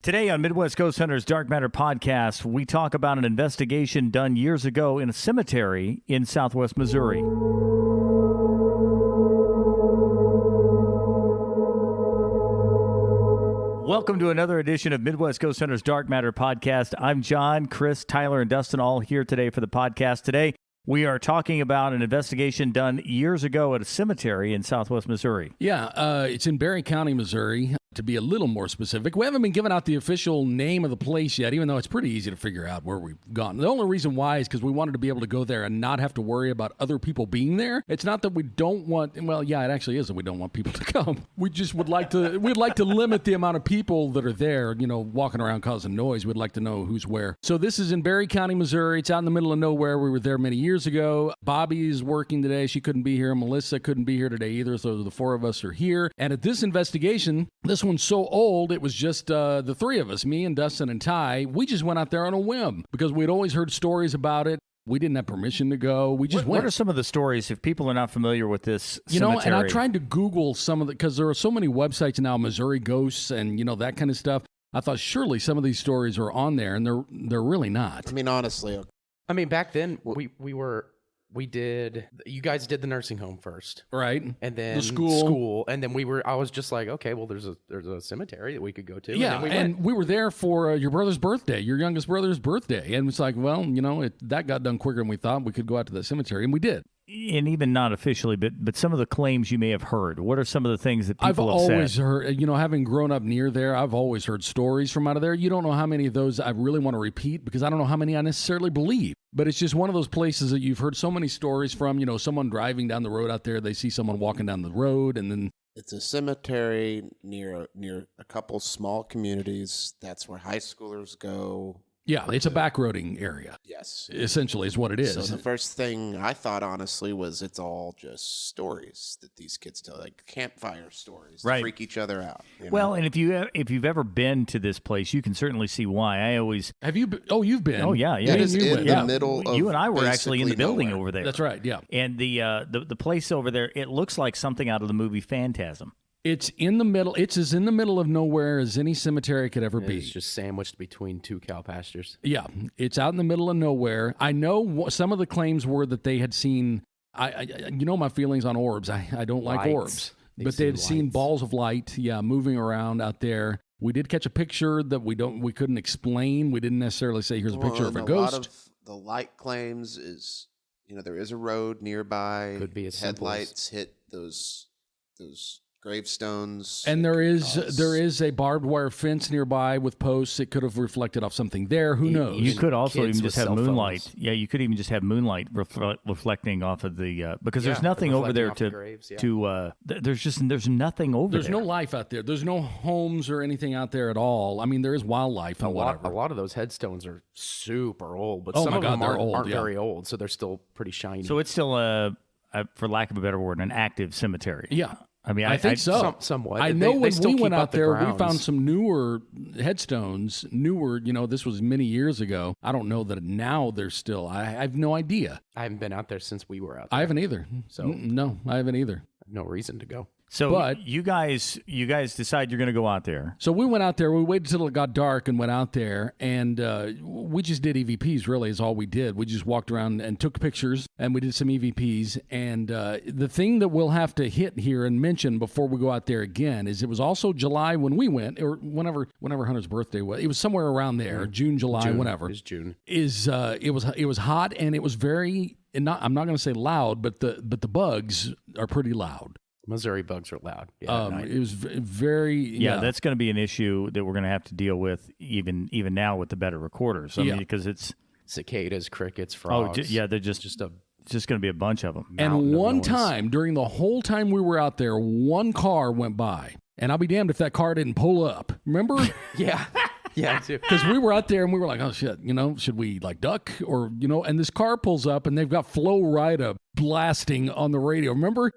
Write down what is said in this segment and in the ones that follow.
Today on Midwest Ghost Hunters Dark Matter podcast, we talk about an investigation done years ago in a cemetery in southwest Missouri. Welcome to another edition of Midwest Ghost Hunters Dark Matter podcast. I'm John, Chris, Tyler, and Dustin all here today for the podcast. Today, we are talking about an investigation done years ago at a cemetery in southwest Missouri. Yeah, it's in Barry County, Missouri. To be a little more specific, we haven't been given out the official name of the place yet, even though it's pretty easy to figure out where we've gone. The only reason why is because we wanted to be able to go there and not have to worry about other people being there. It's not that we don't want, well, yeah, it actually is that we don't want people to come. We just would like to, we'd like to limit the amount of people that are there, you know, walking around causing noise. We'd like to know who's where. So this is in Barry County, Missouri. It's out in the middle of nowhere. We were there many years ago. Bobby is working today. She couldn't be here. Melissa couldn't be here today either. So the four of us are here. And at this investigation, this one's so old, it was just the three of us, me and Dustin and Ty. We just went out there on a whim because we'd always heard stories about it. We didn't have permission to go. We just went. What are some of the stories if people are not familiar with this You cemetery? know, and I tried to Google some of the, because there are so many websites now, Missouri Ghosts and, you know, that kind of stuff. I thought surely some of these stories are on there, and they're really not. I mean, honestly. I mean, back then, you guys did the nursing home first. Right. And then the school. And then I was just like, okay, well, there's a cemetery that we could go to. Yeah. And we were there for your brother's birthday, your youngest brother's birthday. And it's like, well, you know, that got done quicker than we thought. We could go out to the cemetery, and we did. And even not officially, but some of the claims you may have heard. What are some of the things that people have said? I've always heard, you know, having grown up near there, I've always heard stories from out of there. You don't know how many of those I really want to repeat because I don't know how many I necessarily believe. But it's just one of those places that you've heard so many stories from, you know, someone driving down the road out there, they see someone walking down the road, and then... It's a cemetery near a couple small communities. That's where high schoolers go. Yeah, it's a backroading area. Yes. Essentially is what it is. So the first thing I thought, honestly, was it's all just stories that these kids tell, like campfire stories to freak each other out. You know? Well, and if you've ever been to this place, you can certainly see why. Have you been? Oh, you've been. Oh, yeah. It is in the middle of you and I were actually in the building nowhere. over there. That's right, yeah. And the place over there, it looks like something out of the movie Phantasm. It's in the middle. It's as in the middle of nowhere as any cemetery could ever be. It's just sandwiched between two cow pastures. Yeah, it's out in the middle of nowhere. I know some of the claims were that they had seen. You know my feelings on orbs. I don't like orbs, but they had seen balls of light. Yeah, moving around out there. We did catch a picture that we couldn't explain. We didn't necessarily say here's a picture of a ghost. A lot of the light claims is, you know, there is a road nearby. Could be as headlights hit those gravestones. And there is a barbed wire fence nearby with posts. It could have reflected off something there. Who knows? You could also even just have moonlight. Phones. Yeah, you could even just have moonlight reflecting off of the because there's nothing over there there's nothing over there. There's no life out there. There's no homes or anything out there at all. I mean, there is wildlife and whatever. A lot of those headstones are super old, but oh some my of God, them they're aren't old, very old, so they're still pretty shiny. So it's still for lack of a better word, an active cemetery. Yeah. I mean, I think so. Somewhat. I know when we went out there, we grounds. found some newer headstones. You know, this was many years ago. I don't know that now they're still. I have no idea. I haven't been out there since we were out there. I haven't either. So no, I haven't either. No reason to go. So but you guys decide you're going to go out there. So we went out there. We waited till it got dark and went out there, and we just did EVPs. Really, is all we did. We just walked around and took pictures, and we did some EVPs. And the thing that we'll have to hit here and mention before we go out there again is it was also July when we went, or whenever Hunter's birthday was. It was somewhere around there, June, July, whenever. It was June. It was hot, and it was very. I'm not going to say loud, but the bugs are pretty loud. Missouri bugs are loud. Yeah, it was very... Yeah, that's going to be an issue that we're going to have to deal with even now with the better recorders. I mean, because it's... Cicadas, crickets, frogs. They're just going to be a bunch of them. And one time, during the whole time we were out there, one car went by. And I'll be damned if that car didn't pull up. Remember? Yeah. Yeah, too. Because we were out there and we were like, oh, shit, you know, should we like duck? Or, you know, and this car pulls up and they've got Flo Rida blasting on the radio. Remember?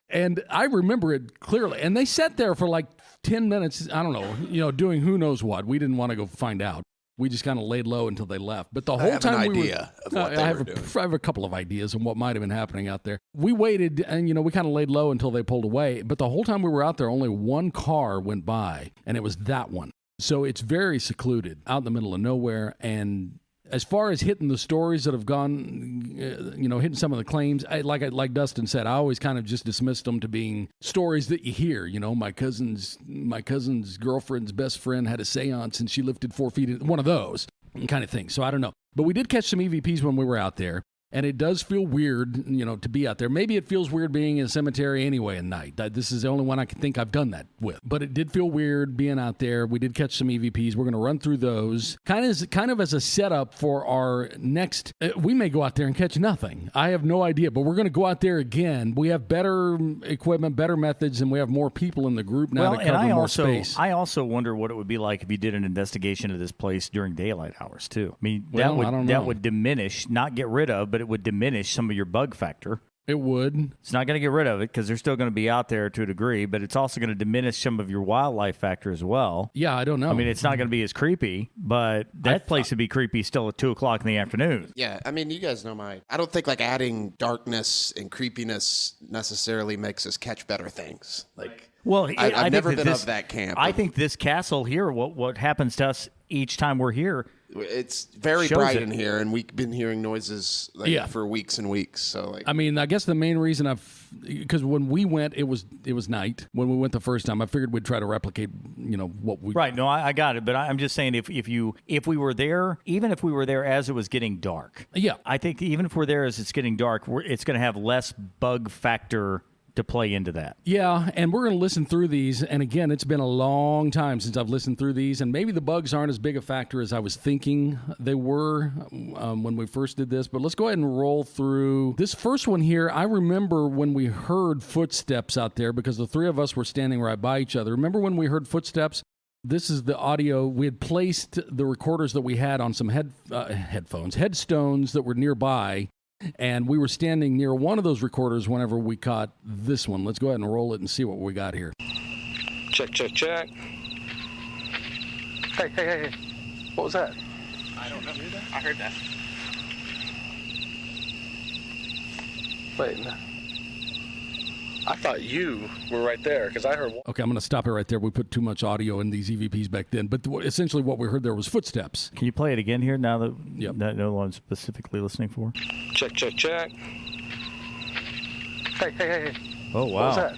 And I remember it clearly. And they sat there for like 10 minutes, I don't know, you know, doing who knows what. We didn't want to go find out. We just kind of laid low until they left. But the whole time I have a couple of ideas on what might have been happening out there. We waited and, you know, we kind of laid low until they pulled away. But the whole time we were out there, only one car went by, and it was that one. So it's very secluded, out in the middle of nowhere. And as far as hitting the stories that have gone, hitting some of the claims, like Dustin said, I always kind of just dismissed them to being stories that you hear. My cousin's girlfriend's best friend had a seance and she lifted 4 feet, one of those kind of thing. So I don't know. But we did catch some EVPs when we were out there. And it does feel weird, to be out there. Maybe it feels weird being in a cemetery anyway at night. This is the only one I can think I've done that with. But it did feel weird being out there. We did catch some EVPs. We're going to run through those. Kind of as a setup for our next... we may go out there and catch nothing. I have no idea. But we're going to go out there again. We have better equipment, better methods, and we have more people in the group now to cover more space. I also wonder what it would be like if you did an investigation of this place during daylight hours, too. I mean, I don't know. That would diminish, not get rid of, but it would diminish some of your bug factor. It would. It's not going to get rid of it because they're still going to be out there to a degree, but it's also going to diminish some of your wildlife factor as well. Yeah, I don't know. I mean, it's not going to be as creepy, but that place would be creepy still at 2 o'clock in the afternoon. Yeah, I mean, you guys know I don't think adding darkness and creepiness necessarily makes us catch better things. Well, I've never been of that camp. I think this castle here, what happens to us each time we're here, it's very bright in here, and we've been hearing noises for weeks and weeks. So, I mean, I guess the main reason because when we went, it was night. When we went the first time, I figured we'd try to replicate, what we. Right. No, I got it. But I'm just saying, if we were there, even if we were there as it was getting dark, yeah, I think even if we're there as it's getting dark, it's going to have less bug factor to play into that. Yeah, and we're going to listen through these. And again, it's been a long time since I've listened through these, and maybe the bugs aren't as big a factor as I was thinking they were when we first did this. But let's go ahead and roll through this first one here. I remember when we heard footsteps out there because the three of us were standing right by each other. Remember when we heard footsteps? This is the audio. We had placed the recorders that we had on some headstones that were nearby. And we were standing near one of those recorders whenever we caught this one. Let's go ahead and roll it and see what we got here. Check. Hey. What was that? I don't know. I heard that. Wait. I thought you were right there because I heard one. Okay, I'm going to stop it right there. We put too much audio in these EVPs back then. But essentially what we heard there was footsteps. Can you play it again here now that no one's specifically listening for? Check. Hey. Oh, wow. What was that?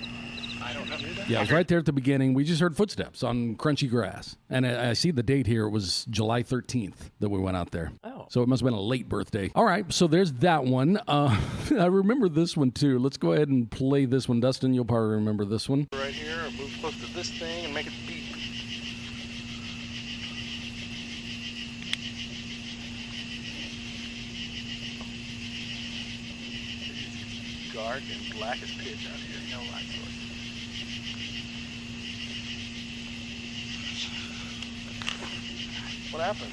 I don't know. Yeah, it was right there at the beginning. We just heard footsteps on crunchy grass. And I see the date here. It was July 13th that we went out there. Oh. So it must have been a late birthday. All right, so there's that one. I remember this one, too. Let's go ahead and play this one. Dustin, you'll probably remember this one. Right here, move close to this thing and make it beep. Dark and black as pitch out here. No light source. What happened?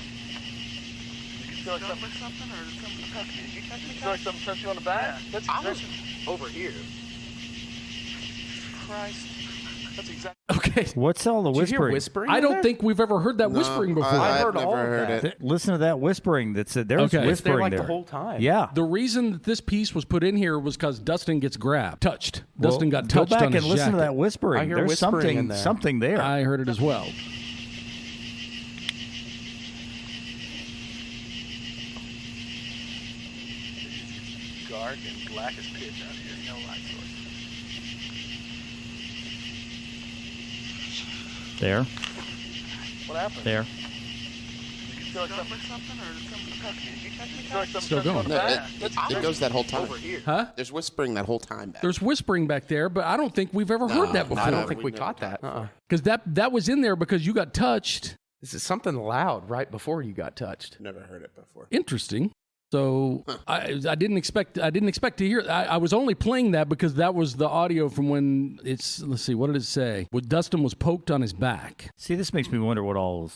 Did you feel like something? Something or did something touch me? Did you touch me? Feel like something touched you on the back? Yeah. That's over here. Christ. That's exactly. Okay. What's all the Did you hear whispering? whispering? I in don't there? think we've ever heard that whispering before. I've heard never all of heard that. it. Listen to that whispering. There's Okay. whispering It's there like there. the whole time. Yeah. The reason that this piece was put in here was because Dustin gets touched. Dustin got Go touched back on his and listen to jacket. that whispering. I hear There's whispering in there. something there. I heard it as well. Dark and black as pitch out here. No light source. There. What happened? There. Did you feel like something or did something touch me? Did you touch me? Feel like something Still touched you going. on the No, back? it goes that whole time. Over here. Huh? There's whispering that whole time back. There's whispering back there, but I don't think we've ever heard that before. I don't No, think we we've never caught that. Because that was in there because you got touched. This is something loud right before you got touched. Never heard it before. Interesting. So I didn't expect to hear. I was only playing that because that was the audio from when it's. Let's see, what did it say? When Dustin was poked on his back. See, this makes me wonder what all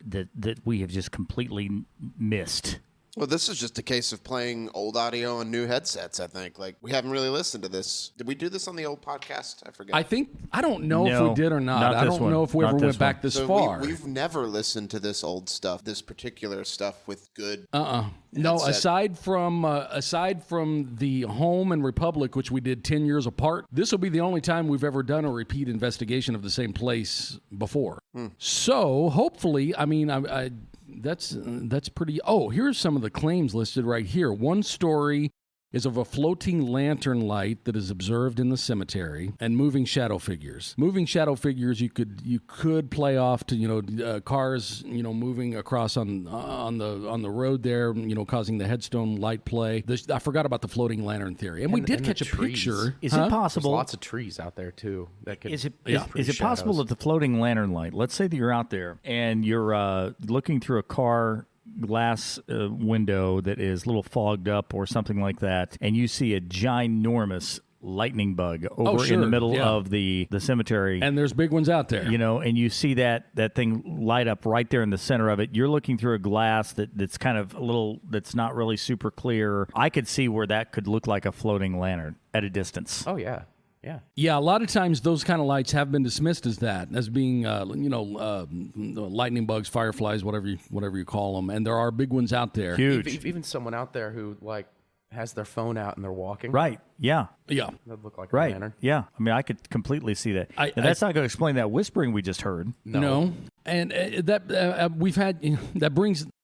that we have just completely missed. Well, this is just a case of playing old audio on new headsets, I think. Like, we haven't really listened to this. Did we do this on the old podcast? I forget. I don't know if we did or not. I don't know if we ever went back this far. We've never listened to this old stuff, this particular stuff with good No, aside from the Home and Republic, which we did 10 years apart, this will be the only time we've ever done a repeat investigation of the same place before. So hopefully, I mean, that's pretty. Oh, here's some of the claims listed right here. One story is of a floating lantern light that is observed in the cemetery and moving shadow figures. Moving shadow figures you could play off to cars moving across on the road there, causing the headstone light play. I forgot about the floating lantern theory, and we did catch a picture. Is it possible? There's lots of trees out there too. That could is it possible that the floating lantern light? Let's say that you're out there and you're looking through a car glass window that is a little fogged up or something like that, and you see a ginormous lightning bug over in the middle of the cemetery. And there's big ones out there. And you see that thing light up right there in the center of it. You're looking through a glass that's kind of a little, that's not really super clear. I could see where that could look like a floating lantern at a distance. Oh, yeah. Yeah, a lot of times those kind of lights have been dismissed as being, lightning bugs, fireflies, whatever you call them, and there are big ones out there. Huge. Even someone out there who has their phone out and they're walking. Right. Yeah. Yeah. That look like Right. a lantern. Yeah. I mean, I could completely see that. Now, that's not going to explain that whispering we just heard. No. And that we've had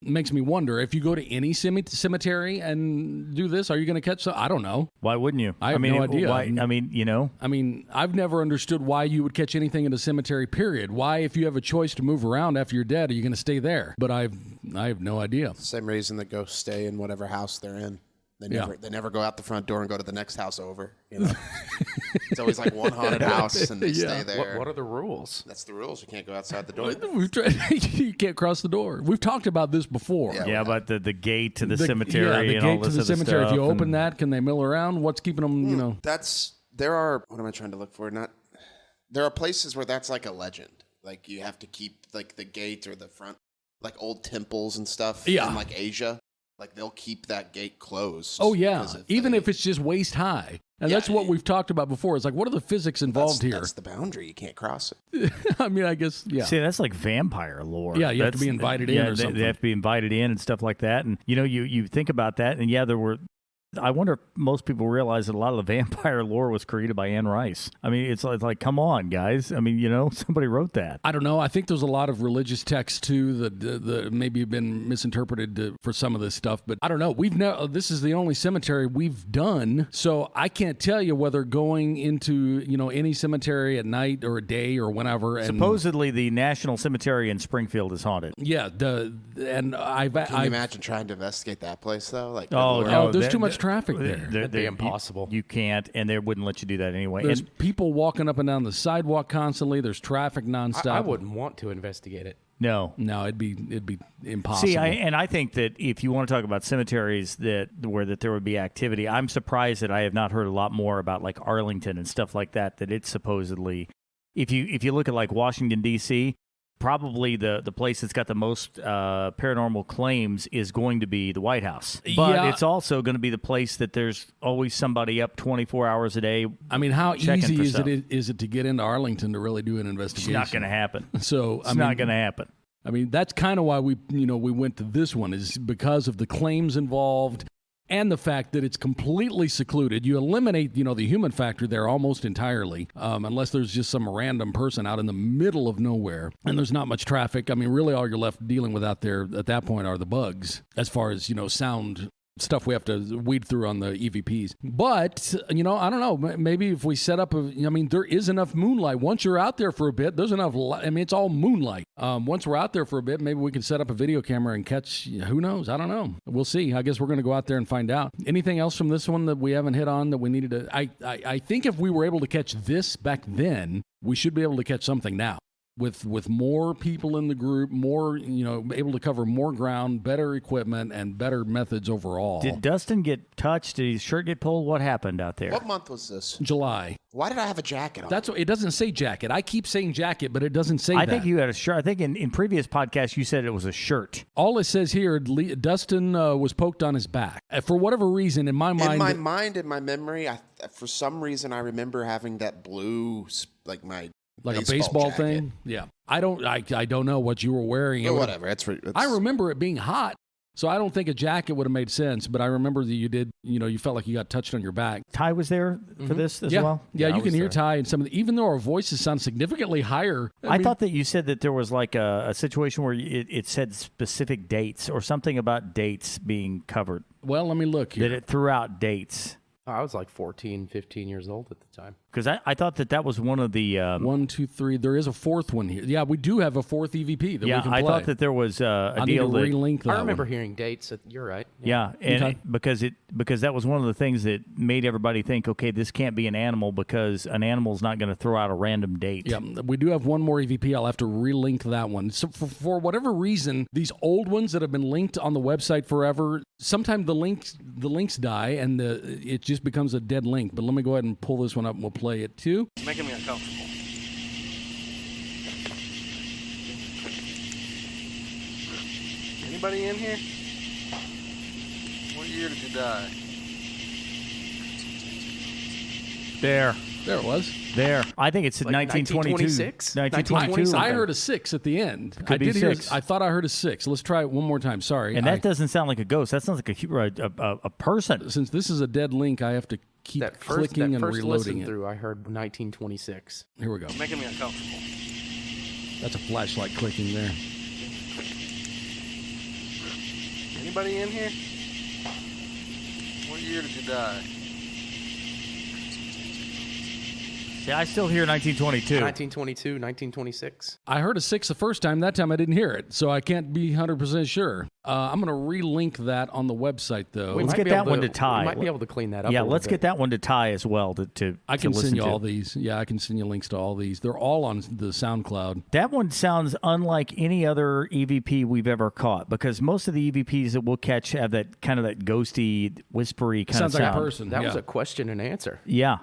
makes me wonder, if you go to any cemetery and do this, are you going to catch some? I don't know. Why wouldn't you? I have no idea. Why, I mean, I've never understood why you would catch anything in a cemetery, period. Why, if you have a choice to move around after you're dead, are you going to stay there? But I have no idea. Same reason that ghosts stay in whatever house they're in. They never go out the front door and go to the next house over. It's always like one haunted house and they stay there. What are the rules? That's the rules. You can't go outside the door. You can't cross the door. We've talked about this before. Yeah, but the gate to the cemetery. The and all gate to this the other cemetery. If stuff you open that, can they mill around? What's keeping them? There are. What am I trying to look for? There are places where that's like a legend. Like you have to keep like the gate or the front, like old temples and stuff. Yeah. In like Asia. Like, they'll keep that gate closed. Oh, yeah. Even if it's just waist high. And that's what we've talked about before. It's like, what are the physics involved here? That's the boundary. You can't cross it. I mean, I guess, yeah. See, that's like vampire lore. Yeah, you have to be invited in or something. They have to be invited in and stuff like that. And, you think about that, and I wonder if most people realize that a lot of the vampire lore was created by Anne Rice. I mean, it's like, come on, guys. I mean, somebody wrote that. I don't know. I think there's a lot of religious texts, too, that maybe have been misinterpreted for some of this stuff. But I don't know. This is the only cemetery we've done, so I can't tell you whether going into, any cemetery at night or a day or whenever. And supposedly, the National Cemetery in Springfield is haunted. Yeah. Can you imagine trying to investigate that place, though? Like, there's too much traffic there. That'd be impossible. You can't, and they wouldn't let you do that anyway. There's people walking up and down the sidewalk constantly. There's traffic nonstop. I wouldn't want to investigate it. No, it'd be impossible. See, I think that if you want to talk about cemeteries where there would be activity, I'm surprised that I have not heard a lot more about like Arlington and stuff like that. That it's supposedly, if you look at like Washington D.C., probably the place that's got the most paranormal claims is going to be the White House. But it's also going to be the place that there's always somebody up 24 hours a day. I mean, how easy is it to get into Arlington to really do an investigation? It's not going to happen. So it's not going to happen. I mean, that's kind of why we went to this one, is because of the claims involved. And the fact that it's completely secluded. You eliminate, the human factor there almost entirely, unless there's just some random person out in the middle of nowhere and there's not much traffic. I mean, really all you're left dealing with out there at that point are the bugs, as far as, sound stuff we have to weed through on the EVPs. But, I don't know, maybe if we set up there is enough moonlight. Once you're out there for a bit, there's enough it's all moonlight. Once we're out there for a bit, maybe we can set up a video camera and catch, who knows? I don't know. We'll see. I guess we're going to go out there and find out. Anything else from this one that we haven't hit on that we needed to... I think if we were able to catch this back then, we should be able to catch something now. with more people in the group, more, able to cover more ground, better equipment, and better methods overall. Did Dustin get touched? Did his shirt get pulled? What happened out there? What month was this? July. Why did I have a jacket on? That's what, it doesn't say jacket. I keep saying jacket, but it doesn't say that. I think you had a shirt. I think in previous podcasts you said it was a shirt. All it says here, Dustin was poked on his back. For whatever reason, in my mind... In my memory, for some reason, I remember having that blue, like a baseball jacket thing. Yeah, I don't know what you were wearing. Yeah, whatever. I remember it being hot, so I don't think a jacket would have made sense. But I remember that you did. You felt like you got touched on your back. Ty was there for this as well. Yeah, you can hear Ty and some of the, even though our voices sound significantly higher. I thought that you said that there was like a situation where it said specific dates or something about dates being covered. Well, let me look here. That it threw out dates. I was like 14, 15 years old at the time. Because I thought that was one of the... 1, 2, 3. There is a fourth one here. Yeah, we do have a fourth EVP that we can play. I thought that there was a deal that... relink that I remember one. hearing dates. You're right. Yeah, and okay. because that was one of the things that made everybody think, okay, this can't be an animal because an animal's not going to throw out a random date. Yeah, we do have one more EVP. I'll have to relink that one. So for whatever reason, these old ones that have been linked on the website forever, sometimes the links die and it just becomes a dead link. But let me go ahead and pull this one up and we'll play it too. It's making me uncomfortable. Anybody in here? What year did you die? There it was. There. I think it's 1922. 1922. I heard a 6 at the end. Could be 6. I thought I heard a 6. Let's try it one more time. Sorry. And that doesn't sound like a ghost. That sounds like a person. Since this is a dead link, I have to keep clicking and reloading it. Through, I heard 1926. Here we go. It's making me uncomfortable. That's a flashlight clicking there. Anybody in here? What year did you die? See, I still hear 1922. 1922, 1926. I heard a 6 the first time. That time I didn't hear it, so I can't be 100% sure. I'm going to relink that on the website, though. Let's get that one to Ty. We might be able to clean that up. Yeah, let's get that one to Ty as well. I can send you all these. Yeah, I can send you links to all these. They're all on the SoundCloud. That one sounds unlike any other EVP we've ever caught because most of the EVPs that we'll catch have that kind of that ghosty, whispery kind of sound. Sounds like a person. That was a question and answer. Yeah.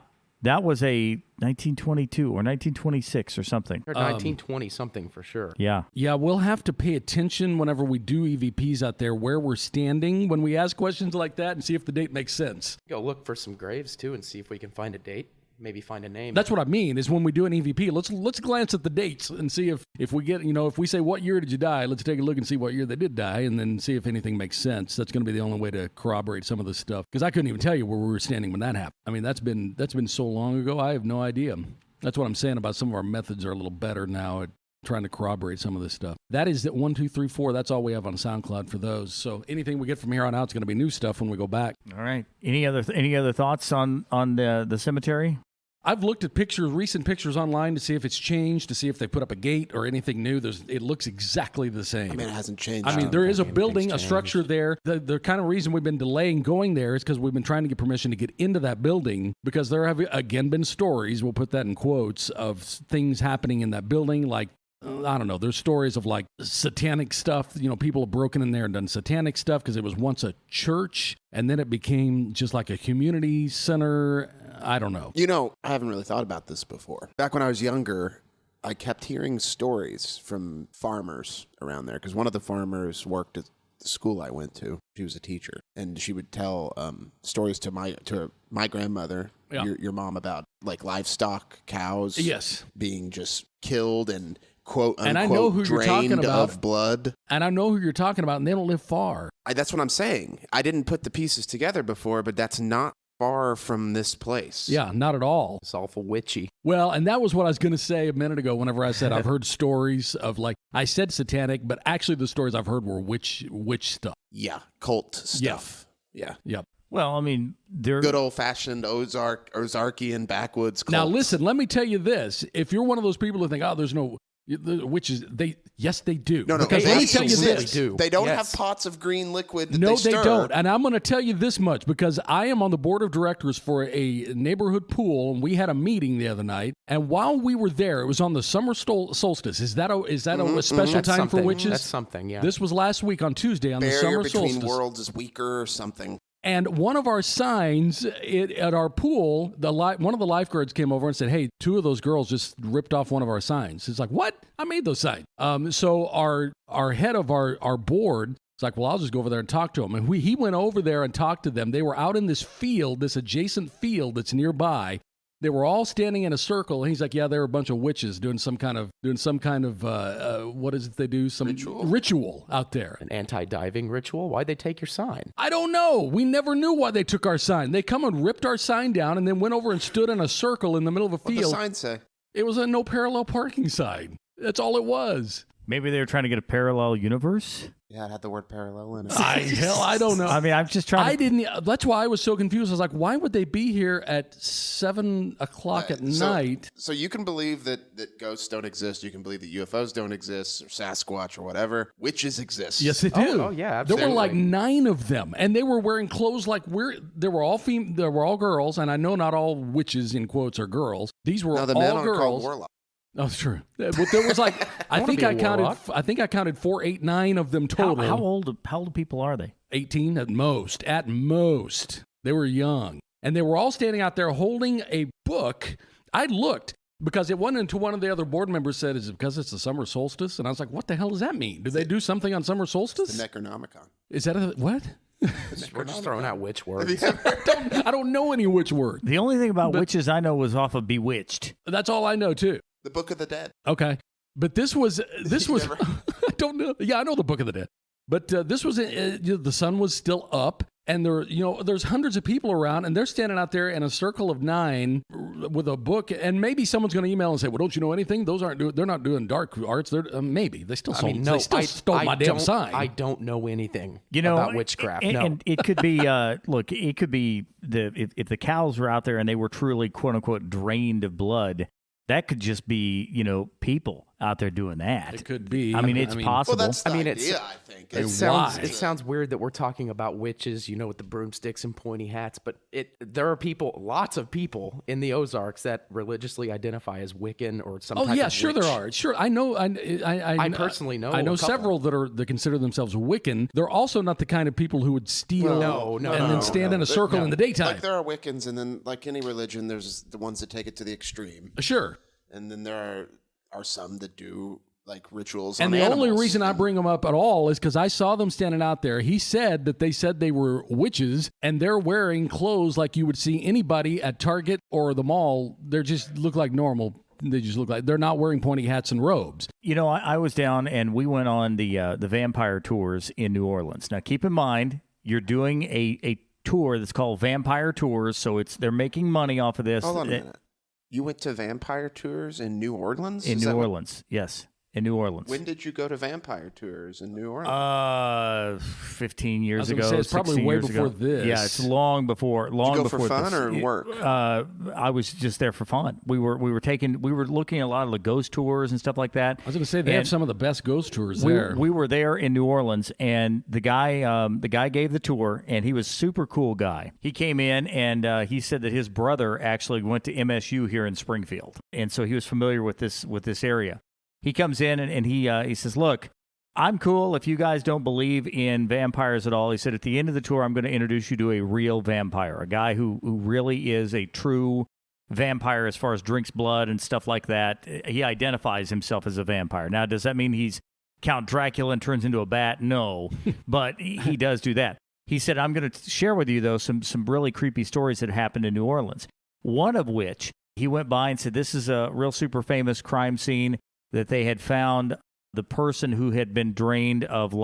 That was a 1922 or 1926 or something. 1920 something for sure. Yeah. Yeah, we'll have to pay attention whenever we do EVPs out there where we're standing when we ask questions like that and see if the date makes sense. Go look for some graves too and see if we can find a date. Maybe find a name. That's what I mean, is when we do an EVP, let's glance at the dates and see if we get, if we say, what year did you die? Let's take a look and see what year they did die and then see if anything makes sense. That's going to be the only way to corroborate some of this stuff. Because I couldn't even tell you where we were standing when that happened. I mean, that's been so long ago, I have no idea. That's what I'm saying about some of our methods are a little better now at trying to corroborate some of this stuff. That is 1, 2, 3, 4. That's all we have on SoundCloud for those. So anything we get from here on out is going to be new stuff when we go back. All right. Any other thoughts on the cemetery? I've looked at recent pictures online to see if it's changed, to see if they put up a gate or anything new. It looks exactly the same. I mean, it hasn't changed. I mean, there is a building, a structure there. The kind of reason we've been delaying going there is because we've been trying to get permission to get into that building because there have, again, been stories, we'll put that in quotes, of things happening in that building, like, I don't know, there's stories of like satanic stuff. People have broken in there and done satanic stuff because it was once a church and then it became just like a community center. I don't know. I haven't really thought about this before. Back when I was younger, I kept hearing stories from farmers around there because one of the farmers worked at the school I went to. She was a teacher, and she would tell stories to my grandmother, your mom, about like livestock, cows, being just killed and quote unquote, and I know who you're talking about, of blood. And I know who you're talking about, and they don't live far. That's what I'm saying. I didn't put the pieces together before, but that's not far from this place. Yeah, not at all. It's awful witchy. Well, and that was what I was going to say a minute ago whenever I said I've heard stories of, like, I said satanic, but actually the stories I've heard were witch stuff. Yeah, cult stuff. Yeah. Yep. Well, I mean, they're good old-fashioned Ozarkian backwoods cult. Now, listen, let me tell you this. If you're one of those people who think, there's no Which is yes, they do. No, because they let me tell you exist. this. They don't Yes. have pots of green liquid that No, they stir. don't. And I'm going to tell you this much because I am on the board of directors for a neighborhood pool, and we had a meeting the other night. And while we were there, it was on the summer solstice. Is that a special That's time for something. witches? That's something, yeah. This was last week on Tuesday on the Barrier summer between solstice. worlds is weaker or something. And one of our signs at our pool, one of the lifeguards came over and said, "Hey, 2 of those girls just ripped off one of our signs." It's like, "What? I made those signs." So our head of our board was like, "Well, I'll just go over there and talk to them." And he went over there and talked to them. They were out in this field, this adjacent field that's nearby. They were all standing in a circle. And he's like, "Yeah, they were a bunch of witches doing some kind of what is it they do? Some ritual out there." An anti-diving ritual? Why'd they take your sign? I don't know. We never knew why they took our sign. They come and ripped our sign down and then went over and stood in a circle in the middle of a What'd the field. sign say? It was a no parallel parking sign. That's all it was. Maybe they were trying to get a parallel universe. Yeah, it had the word parallel in it. I don't know. I mean, I'm just trying. I didn't. That's why I was so confused. I was like, why would they be here at 7 o'clock at night? So you can believe that ghosts don't exist. You can believe that UFOs don't exist or Sasquatch or whatever. Witches exist. Yes, they do. Oh, yeah, There were absolutely. like 9 of them, and they were wearing clothes like they were all girls, and I know not all witches in quotes are girls. These were No, the all men are girls. called warlocks. Oh, it's true. But there was like I think be a I counted. warlock. I think I counted 4, 8, 9 of them how, total. how old people are they? 18 at most. At most, they were young, and they were all standing out there holding a book. I looked because it wasn't until one of the other board members said, "Is it because it's the summer solstice?" And I was like, "What the hell does that mean? Do they do something on summer solstice? The Necronomicon. Is that what?" We're just throwing out witch words. I don't know any witch word. The only thing about witches I know was off of Bewitched. That's all I know too. The Book of the Dead. Okay. But this was I don't know. Yeah, I know the Book of the Dead. But this was the sun was still up, and there's hundreds of people around, and they're standing out there in a circle of 9 with a book, and maybe someone's going to email and say, "Well, don't you know anything? They're not doing dark arts. They're maybe they still sold, they still stole my damn sign." I don't know anything about witchcraft. And it could be look, it could be if the cows were out there and they were truly quote unquote drained of blood. That could just be, people out there doing that. It could be. I mean, it's possible. Well, that's the it's- idea, I think. It Why? sounds weird that we're talking about witches, with the broomsticks and pointy hats, but there are lots of people in the Ozarks that religiously identify as Wiccan or some type Oh yeah, of sure witch. there are. Sure, I know. I personally know I know a couple. several that consider themselves Wiccan. They're also not the kind of people who would steal No, and then stand in a circle in the daytime. Like there are Wiccans, and then like any religion, there's the ones that take it to the extreme. Sure. And then there are some that do like rituals And on the only animals. reason I bring them up at all is because I saw them standing out there. He said that they said they were witches, and they're wearing clothes like you would see anybody at Target or the mall. They just look like normal. They just look like they're not wearing pointy hats and robes. I was down and we went on the vampire tours in New Orleans. Now, keep in mind, you're doing a tour that's called Vampire Tours, so they're making money off of this. Hold on a minute. You went to vampire tours in New Orleans? In New Orleans, yes. In New Orleans. When did you go to vampire tours in New Orleans? 15 years I was ago. gonna say, it's probably 16 way years before ago. this. Yeah, it's long before. Did you go before for fun this. or work? I was just there for fun. We were looking at a lot of the ghost tours and stuff like that. I was going to say they have some of the best ghost tours there. We were there in New Orleans, and the guy gave the tour, and he was a super cool guy. He came in and he said that his brother actually went to MSU here in Springfield, and so he was familiar with this area. He comes in and he says, "Look, I'm cool if you guys don't believe in vampires at all." He said, "At the end of the tour, I'm going to introduce you to a real vampire, a guy who really is a true vampire as far as drinks blood and stuff like that. He identifies himself as a vampire. Now, does that mean he's Count Dracula and turns into a bat? No, but he does do that." He said, "I'm going to share with you, though, some really creepy stories that happened in New Orleans, one of which he went by and said, this is a real super famous crime scene that they had found the person who had been drained of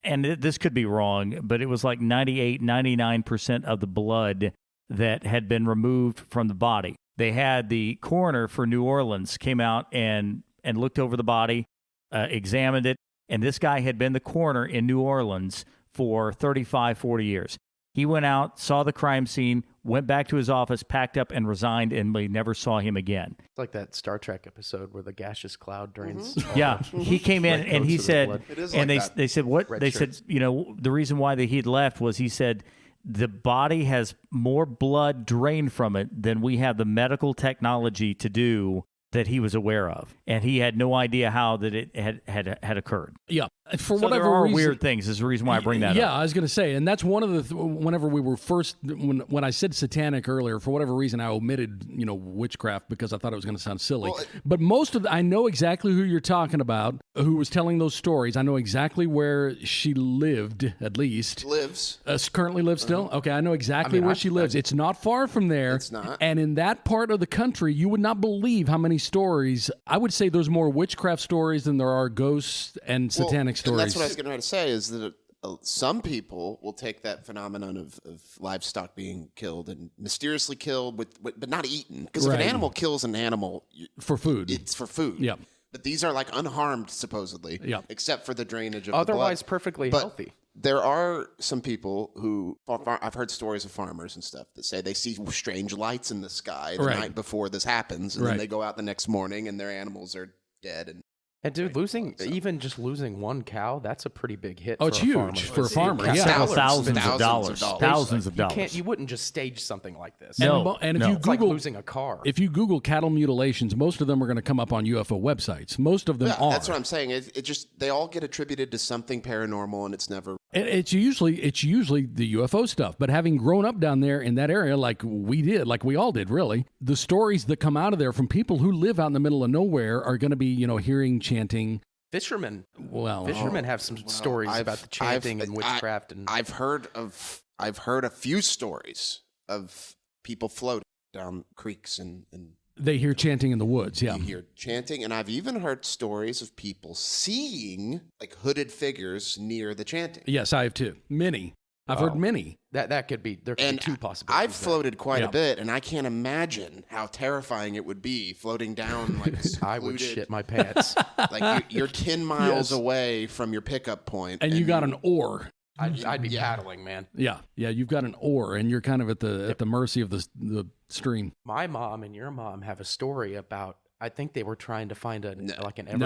and this could be wrong, but it was like 98, 99% of the blood that had been removed from the body. They had the coroner for New Orleans came out and looked over the body, examined it, and this guy had been the coroner in New Orleans for 35, 40 years. He went out, saw the crime scene, went back to his office, packed up, and resigned, and we never saw him again. It's like that Star Trek episode where the gaseous cloud drains. Yeah, he came in and he said, It is and like that. they said what Red they shirts. said. You know, the reason why he'd left was he said the body has more blood drained from it than we have the medical technology to do that he was aware of, and he had no idea how that it had occurred. Yeah. For So whatever there are reason, weird things. Is the reason why I bring that Yeah, up. I was going to say, and that's one of the whenever we were first when I said satanic earlier, for whatever reason I omitted witchcraft because I thought it was going to sound silly. But most of I know exactly who you're talking about, who was telling those stories. I know exactly where she lived, at least. Lives. Currently lives still? Okay, I know exactly where she lives. It's not far from there. It's not. And in that part of the country, you would not believe how many stories. I would say there's more witchcraft stories than there are ghosts and satanic stories. And that's what I was going to say is that some people will take that phenomenon of livestock being killed and mysteriously killed, but not eaten. Because if Right. an animal kills an animal, For food. it's for food. Yeah. But these are like unharmed, supposedly, Yeah. except for the drainage of Otherwise the blood. perfectly But healthy. There are some people who, I've heard stories of farmers and stuff that say they see strange lights in the sky the Right. night before this happens. And Right. then they go out the next morning and their animals are dead. And dude, even just losing one cow, that's a pretty big hit. Oh, for it's a huge farmer. for a farmer. Yeah. Several Dollars. thousands of Thousands dollars. of dollars. Thousands of You dollars. you wouldn't just stage something like this. No. And if no. you It's like Google losing a car. if you Google cattle mutilations, most of them are going to come up on UFO websites. Most of them Yeah, are. that's what I'm saying. It just, they all get attributed to something paranormal and it's never. It's usually the UFO stuff. But having grown up down there in that area, like we all did, really, the stories that come out of there from people who live out in the middle of nowhere are going to be, hearing chanting. Fishermen Well, have some stories about the chanting and witchcraft. And I've heard a few stories of people floating down creeks and they hear chanting in the woods. Yeah. you hear chanting, and I've even heard stories of people seeing like hooded figures near the chanting. Yes, I have too. Many. I've heard many. that could be there could And be two possibilities. I've floated quite Yeah. a bit, and I can't imagine how terrifying it would be floating down like I would secluded- shit my pants. like you're 10 miles Yes. away from your pickup point, And you got an oar. I'd be paddling, man. Yeah. You've got an oar, and you're kind of at the mercy of the stream. My mom and your mom have a story about. I think they were trying to find an No,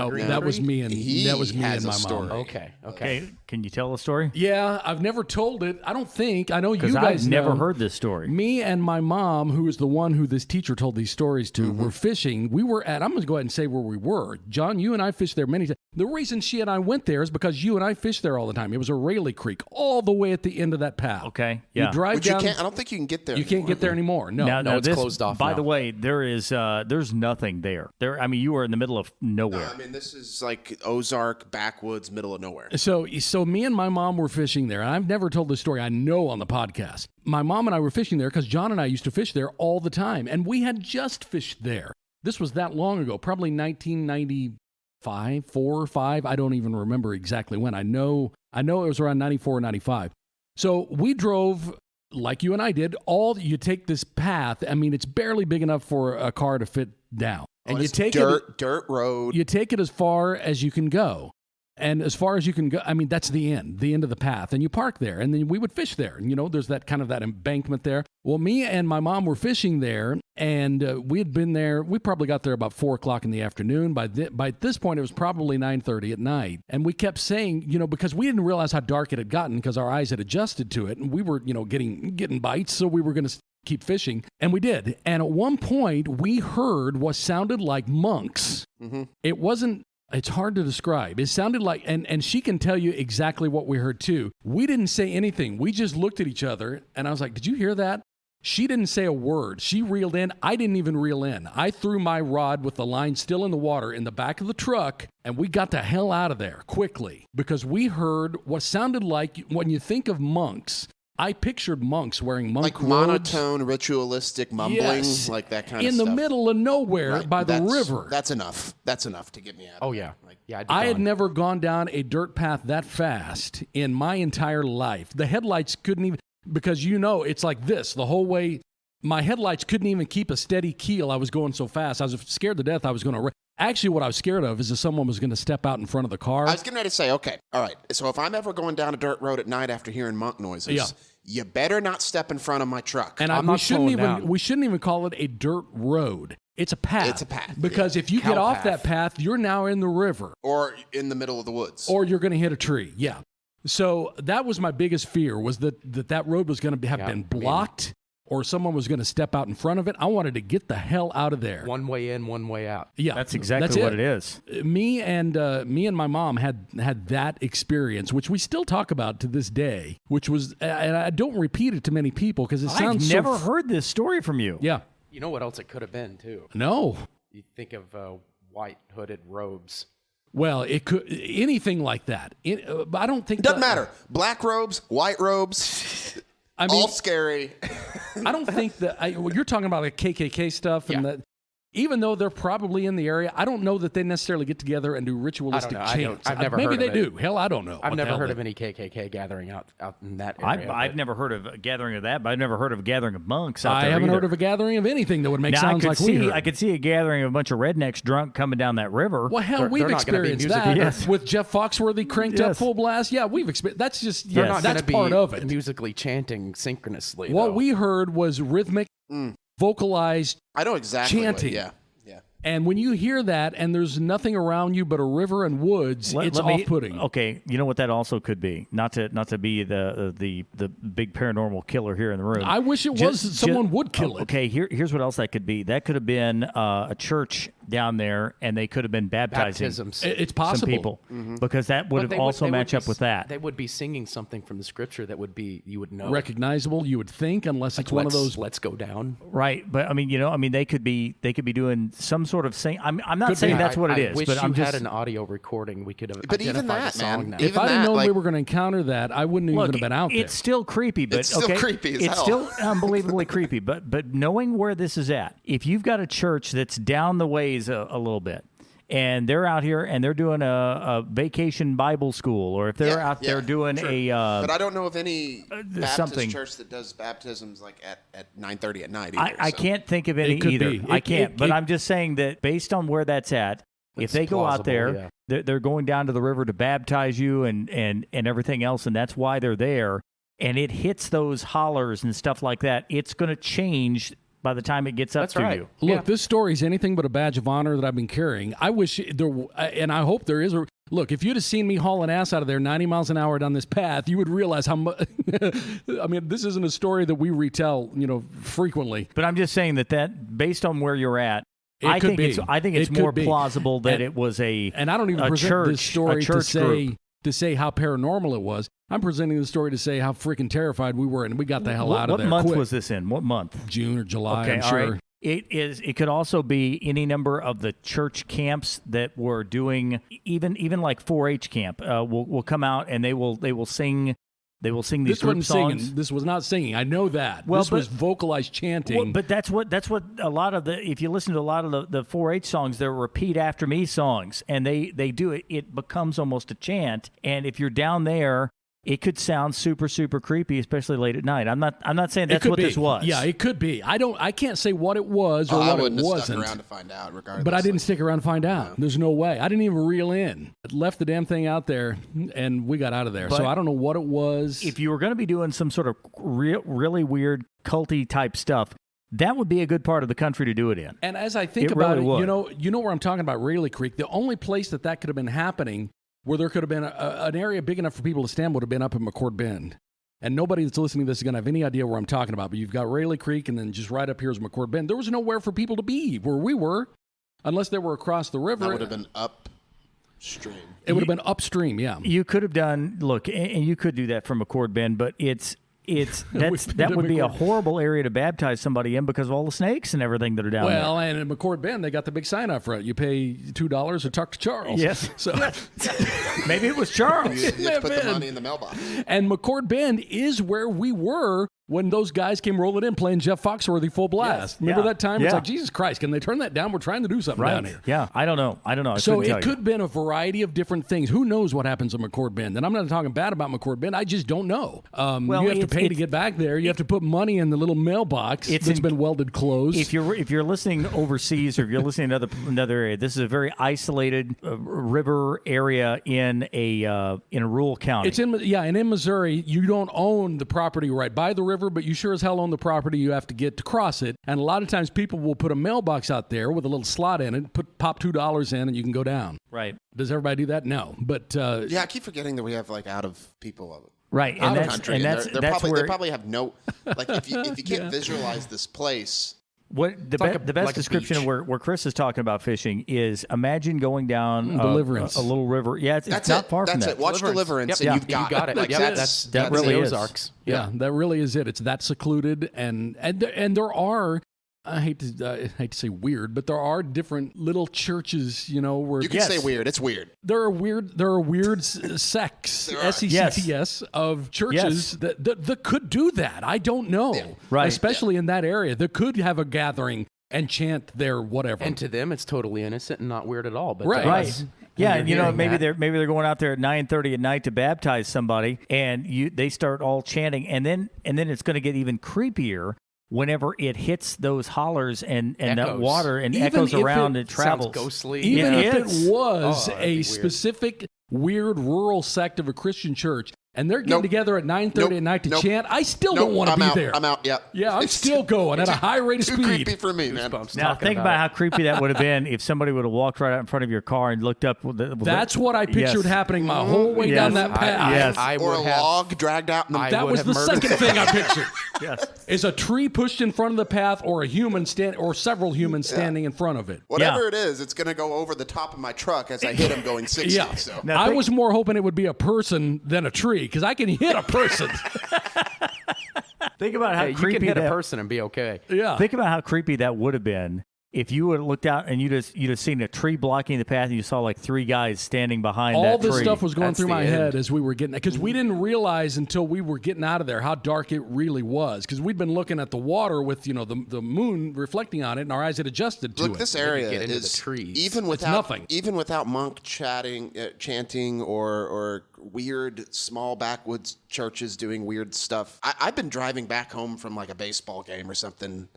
evergreen. that was tree. me and He that was me has and a my story. mom. Okay. Okay, can you tell the story? Yeah, I've never told it. I don't think. I know you Because guys I've never know. heard this story. Me and my mom, who is the one who this teacher told these stories to, were fishing. We were I'm going to go ahead and say where we were. John, you and I fished there many times. The reason she and I went there is because you and I fished there all the time. It was a Rayleigh Creek, all the way at the end of that path. Okay, You yeah. drive Which you down. can't. I don't think you can get there. You can't get there anymore. No. No, it's this, closed off By now. the way, there's nothing there. I mean, you are in the middle of nowhere. I mean, this is like Ozark backwoods, middle of nowhere. So me and my mom were fishing there, and I've never told this story, I know, on the podcast. My mom and I were fishing there because John and I used to fish there all the time, and we had just fished there. This was that long ago, probably 1995, 4 or 5. I don't even remember exactly when. I know it was around 94 or 95. So we drove, like you and I did, you take this path. I mean, it's barely big enough for a car to fit down. And you It's take dirt road. You take it as far as you can go. And as far as you can go, I mean, that's the end of the path. And you park there, and then we would fish there. And, there's that kind of that embankment there. Well, me and my mom were fishing there, and we had been there. We probably got there about 4 o'clock in the afternoon. By this point, it was probably 9:30 at night. And we kept saying, because we didn't realize how dark it had gotten because our eyes had adjusted to it. And we were, getting bites, so we were going to keep fishing. And we did. And at one point, we heard what sounded like monks. Mm-hmm. It wasn't. It's hard to describe. It sounded like, and she can tell you exactly what we heard too. We didn't say anything. We just looked at each other, and I was like, did you hear that? She didn't say a word. She reeled in. I didn't even reel in. I threw my rod with the line still in the water in the back of the truck, and we got the hell out of there quickly because we heard what sounded like, when you think of monks, I pictured monks wearing monk like robes. monotone, ritualistic mumbling, Yes. like that kind of in stuff. the middle of nowhere Right, by the that's- river. That's enough. That's enough to get me out. Oh yeah, yeah. I'd be I had gone. never gone down a dirt path that fast in my entire life. The headlights couldn't even, because it's like this the whole way. My headlights couldn't even keep a steady keel. I was going so fast. I was scared to death I was going to. Actually, what I was scared of is if someone was going to step out in front of the car. I was getting ready to say, okay, all right. So if I'm ever going down a dirt road at night after hearing monk noises, Yeah. you better not step in front of my truck. And I'm we not shouldn't slowing down. we shouldn't even call it a dirt road. It's a path. It's a path, Because if you Cow get off path. that path, you're now in the river. Or in the middle of the woods. Or you're going to hit a tree. Yeah. So that was my biggest fear, was that road was going to have been blocked, or someone was going to step out in front of it. I wanted to get the hell out of there. One way in, one way out. Yeah, That's exactly what it is. Me and my mom had that experience, which we still talk about to this day. Which was, and I don't repeat it to many people because it sounds I've never heard this story from you. Yeah. You know what else it could have been, too? No. You think of white hooded robes. Well, it could anything like that. I don't think Doesn't matter. Black robes, white robes, I mean, all scary. I don't think that you're talking about like KKK stuff and that. Even though they're probably in the area, I don't know that they necessarily get together and do ritualistic I don't know. chants. I've never Maybe heard they of it. do. Hell, I don't know. I've what the never hell heard they- of any KKK gathering out in that area. I've never heard of a gathering of that, but I've never heard of a gathering of monks out I there haven't either. heard of a gathering of anything that would make Now, sounds like we heard. I could see a gathering of a bunch of rednecks drunk coming down that river. Well, hell, They're we've not gonna be experienced musically- that Yes. with Jeff Foxworthy cranked up Yes. full blast. Yeah, we've experienced. That's just They're not that's going to be part of it. musically chanting synchronously. What though. we heard was rhythmic, vocalized. I know exactly. Chanting. Yeah. And when you hear that and there's nothing around you but a river and woods, it's off-putting. Okay, you know what that also could be? Not to be the big paranormal killer here in the room. I wish it was someone would kill it. Okay, here's what else that could be. That could have been a church down there, and they could have been baptizing baptisms? It's some possible. people because that would But have also they match be up with that. They would be singing something from the scripture that would be you would know. Recognizable, you would think, unless it's one of those. Let's go down. Right, but I mean, they could be doing some sort of sing. I'm not saying that's what it is, I wish but I'm you just had an audio recording. We could have. But even identified that, the song man, now. even If I'd have that, known like- we were going to encounter that, I wouldn't even have been out there. It's still creepy, but It's still okay, creepy as it's hell. still unbelievably creepy. But knowing where this is at, if you've got a church that's down the ways a little bit, and they're out here and they're doing a vacation Bible school, or if they're out there doing sure. But I don't know of any Baptist something. church that does baptisms like at 9:30 at night. I so. can't think of any It could either. be. I It- can't. it- but it- I'm just saying that based on where that's at, if they go out plausible, there, they're going down to the river to baptize you and everything else, and that's why they're there. And it hits those hollers and stuff like that. It's going to change by the time it gets up That's to right. you. Look, this story is anything but a badge of honor that I've been carrying. I wish there, and I hope there is a. Look, if you'd have seen me hauling ass out of there 90 miles an hour down this path, you would realize how much. I mean, this isn't a story that we retell, frequently. But I'm just saying that based on where you're at, I could think be. it's It could more be. plausible that And- it was And I don't even a present church, this story a church group. to say how paranormal it was. I'm presenting the story to say how freaking terrified we were, and we got the hell out of there. What month quick. was this in? What month? June or July? Okay, I'm all sure. right. It could also be any number of the church camps that were doing even like 4-H camp will come out and they will sing these This group wasn't songs. singing. This was not singing. I know that. Well, this was but- vocalized chanting. Well, but that's what a lot of if you listen to a lot of the 4-H songs, they're repeat after me songs, and they do it. It becomes almost a chant, and if you're down there, it could sound super super creepy, especially late at night. I'm not saying It that's could what be. this was. Yeah, it could be. I can't say what it was or I what wouldn't it have wasn't. stuck around to find out, regardless. But I didn't stick around to find out. There's no way. I didn't even reel in. I left the damn thing out there, and we got out of there. But so I don't know what it was. If you were going to be doing some sort of really weird culty type stuff, that would be a good part of the country to do it in. And as I think It about really it, would. you know where I'm talking about, Rayleigh Creek. The only place that could have been happening, where there could have been an area big enough for people to stand, would have been up in McCord Bend. And nobody that's listening to this is going to have any idea where I'm talking about. But you've got Rayleigh Creek, and then just right up here is McCord Bend. There was nowhere for people to be where we were, unless they were across the river. That would have been upstream. It would have been upstream, yeah. You could have done and you could do that from McCord Bend, but that would be a horrible area to baptize somebody in because of all the snakes and everything that are down there. Well, and in McCord Bend, they got the big sign up front. You pay $2 to talk to Charles. Yes. So, Maybe it was Charles. You have to put the money in the mailbox. and McCord Bend is where we were when those guys came rolling in playing Jeff Foxworthy full blast. Remember Yeah. that time? Yeah. It's like, Jesus Christ, can they turn that down? We're trying to do something down here. Yeah. I don't know. I So couldn't tell it could have been a variety of different things. Who knows what happens at McCord Bend? And I'm not talking bad about McCord Bend. I just don't know. You have to pay to get back there. You have to put money in the little mailbox that's been welded closed. If you're listening overseas or if you're listening to another area, this is a very isolated river area in a rural county. It's and in Missouri, you don't own the property right by the river, but you sure as hell own the property you have to get to cross it. And a lot of times people will put a mailbox out there with a little slot in it, pop $2 in, and you can go down. Right. Does everybody do that? No. But I keep forgetting that we have like out of people right, out and of that's country, and that's probably, where they probably have no like if you can't visualize this place. what the like best a description beach. of where Chris is talking about fishing is imagine going down Deliverance. a little river. Yeah, it's That's not it. far from That's that. it. Watch Deliverance, Yep. and you've You got it. Like Yep. that's That really the is. Ozarks. yeah, that really is it. It's that secluded, and there are. I hate to say weird, but there are different little churches, where You can say weird. It's weird. there are weird sects, There are. SECTS, of churches that could do that. I don't know, Right. Especially in that area, that could have a gathering and chant their whatever. And to them, it's totally innocent and not weird at all. But to Right. Right. us, Yeah, when you're hearing maybe that- they're going out there at 9:30 at night to baptize somebody, and they start all chanting, and then it's going to get even creepier whenever it hits those hollers and that Echoes. water and Even echoes if around it and travels. sounds ghostly. Even Yeah, if it is. it was Oh, that'd be a weird. specific weird rural sect of a Christian church, and they're getting Nope. together at 9:30 at night to Nope. chant, I still Nope, don't want to I'm be out. there. I'm out. Yep. Yeah, I'm It's still going at a high rate of too speed. creepy for me, man. Goosebumps Now talking think about how creepy that would have been if somebody would have walked right out in front of your car and looked up. That's what I pictured happening my whole way Yes. down that path. Yes. I Or a would have. log dragged out in the I That would was have the murdered second thing I pictured. Yes. Is a tree pushed in front of the path, or a human or several humans standing in front of it. Whatever it is, it's going to go over the top of my truck as I hit him going 60. Yeah, So. Now I think- was more hoping it would be a person than a tree, because I can hit a person. Think about how Hey, you creepy can hit that. a person and be okay. Yeah. Think about how creepy that would have been if you would have looked out and you'd have seen a tree blocking the path and you saw like three guys standing behind All that this tree. stuff was going That's through the my end. head as we were getting, because we didn't realize until we were getting out of there how dark it really was, because we'd been looking at the water with the moon reflecting on it, and our eyes had adjusted to Look, it. this area get into is the trees. even without nothing. even without monk chanting or weird small backwoods churches doing weird stuff. I've been driving back home from like a baseball game or something,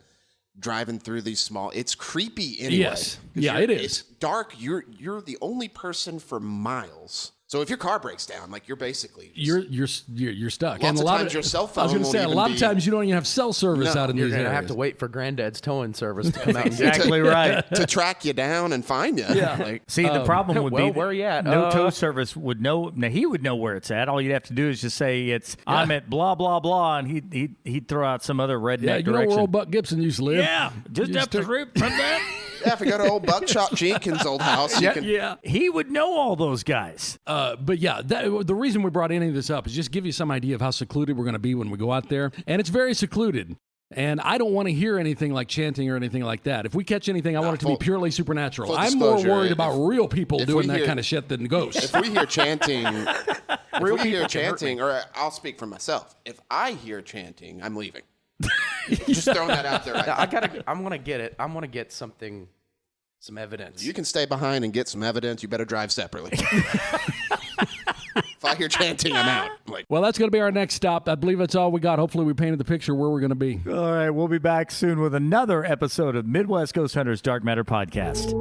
driving through these small. It's creepy anyway. Yes. 'Cause Yeah, it is. It's dark. You're the only person for miles. So if your car breaks down, like you're basically You're stuck. Lots and a of lot times your cell I was phone going to won't say a even lot of be- times you don't even have cell service No, out in You're these going to areas. have to wait for Granddad's towing service to come out and get you. Exactly right. to track you down and find you. Yeah. Like, See, the problem would well, be where you at? no tow service would know. Now he would know where it's at. All you'd have to do is just say I'm at blah blah blah, and he'd throw out some other redneck Yeah, you know direction. where old Buck Gibson used to live. Yeah, just You up the stick- street from that. yeah, if you go to old Buckshot Jenkins' old house, you can. Yeah. He would know all those guys. But yeah, the reason we brought any of this up is just give you some idea of how secluded we're going to be when we go out there. And it's very secluded. And I don't want to hear anything like chanting or anything like that. If we catch anything, I want it to be full- purely supernatural. full I'm more disclosure, worried about real people if doing we that hear- kind of shit than ghosts. If we hear chanting, or I'll speak for myself. If I hear chanting, I'm leaving. Just throwing that out there. I'm gonna get it. I'm gonna get some evidence. You can stay behind and get some evidence. You better drive separately. If I hear chanting, I'm out. Like, Well, that's going to be our next stop. I believe that's all we got. Hopefully we painted the picture where we're going to be. All right, we'll be back soon with another episode of Midwest Ghost Hunters Dark Matter Podcast.